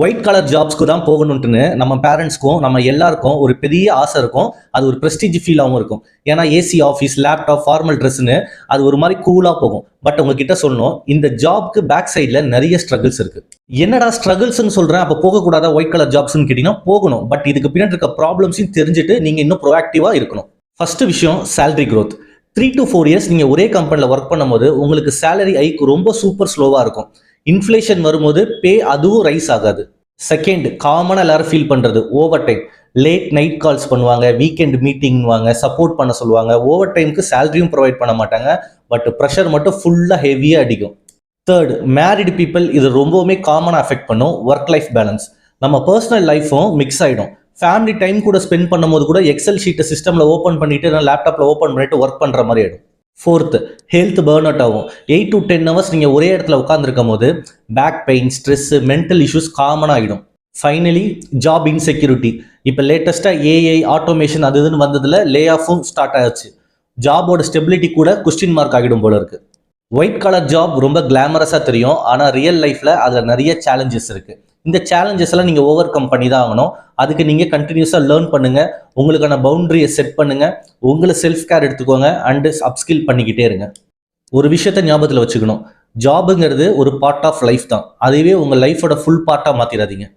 White colour ஜாப்ஸ்க்கு தான் போகணும்ட்டுன்னு நம்ம பேரண்ட்ஸ்க்கும் நம்ம எல்லாருக்கும் ஒரு பெரிய ஆசை இருக்கும். அது ஒரு ப்ரெஸ்டீஜ் ஃபீலாகவும் இருக்கும். ஏன்னா ஏசி ஆஃபீஸ், லேப்டாப், ஃபார்மல் ட்ரெஸ்ஸுன்னு அது ஒரு மாதிரி கூலாக போகும். பட் உங்ககிட்ட சொல்லணும், இந்த ஜாப்க்கு பேக் சைடில் நிறைய ஸ்ட்ரகிள்ஸ் இருக்கு. என்னடா ஸ்ட்ரகிள்ஸ்ன்னு சொல்கிறேன், அப்போ போகக்கூடாதா ஒயிட் கலர் ஜாப்ஸ்ன்னு கேட்டிங்கன்னா போகணும். பட் இதுக்கு பின்னாடி இருக்க ப்ராப்ளம்ஸையும் தெரிஞ்சுட்டு நீங்கள் இன்னும் ப்ரோஆக்டிவாக இருக்கணும். ஃபர்ஸ்ட் விஷயம் சேலரி க்ரோத். 3 to 4 இயர்ஸ் நீங்கள் ஒரே கம்பெனியில் ஒர்க் பண்ணும்போது உங்களுக்கு சேலரி ஹைக் ரொம்ப சூப்பர் ஸ்லோவாக இருக்கும். இன்ஃப்ளேஷன் வரும்போது பே அதுவும் ரைஸ் ஆகாது. செகண்ட், காமனாக எல்லாரும் ஃபீல் பண்ணுறது over time. Late night calls பண்ணுவாங்க, வீக்கெண்ட் மீட்டிங்வாங்க, சப்போர்ட் பண்ண சொல்லுவாங்க. ஓவர் டைமுக்கு சேலரியும் ப்ரொவைட் பண்ண மாட்டாங்க. பட் ப்ரெஷர் மட்டும் ஃபுல்லாக ஹெவியாக அடிக்கும். தேர்ட், மேரிடு பீப்புள் இது ரொம்பவுமே காமனாக அஃபெக்ட் பண்ணும். ஒர்க் லைஃப் பேலன்ஸ், நம்ம பர்சனல் லைஃப்பும் மிக்ஸ் ஆகிடும். ஃபேமிலி டைம் கூட ஸ்பெண்ட் பண்ணும்போது கூட எக்ஸல் ஷீட்டை சிஸ்டமில் ஓப்பன் பண்ணிட்டு லேப்டாப்பில் ஓப்பன் பண்ணிட்டு ஒர்க் பண்ணுற மாதிரி ஆகிடும். ஃபோர்த்து, ஹெல்த் பர்ன் அவுட் ஆகும். 8 to 10 ஹவர்ஸ் நீங்கள் ஒரே இடத்துல உட்காந்துருக்கும் போது back pain, stress, mental issues காமனாக ஆகிடும். Finally, job insecurity. இப்போ லேட்டஸ்ட்டாக ஏஐ, ஆட்டோமேஷன் அது இதுன்னு வந்ததில் லே ஆஃபும் ஸ்டார்ட் ஆகிடுச்சு. ஜாபோட ஸ்டெபிலிட்டி கூட கொஸ்டின் மார்க் ஆகிடும் போல இருக்குது. ஒயிட் கலர் ஜாப் ரொம்ப கிளாமரஸாக தெரியும், ஆனால் ரியல் லைஃப்பில் அதில் நிறைய சேலஞ்சஸ் இருக்குது. இந்த சேலஞ்சஸ் எல்லாம் நீங்கள் ஓவர் கம் பண்ணி தான் ஆகணும். அதுக்கு நீங்கள் கண்டினியூஸாக லேர்ன் பண்ணுங்கள், உங்களுக்கான பவுண்டரியை செட் பண்ணுங்கள், உங்களை செல்ஃப் கேர் எடுத்துக்கோங்க, அண்டு அப்ஸ்கில் பண்ணிக்கிட்டே இருங்க. ஒரு விஷயத்த ஞாபகத்தில் வச்சுக்கணும், ஜாபுங்கிறது ஒரு பார்ட் ஆஃப் லைஃப் தான். அதுவே உங்கள் லைஃபோட ஃபுல் பார்ட்டாக மாற்றிடாதீங்க.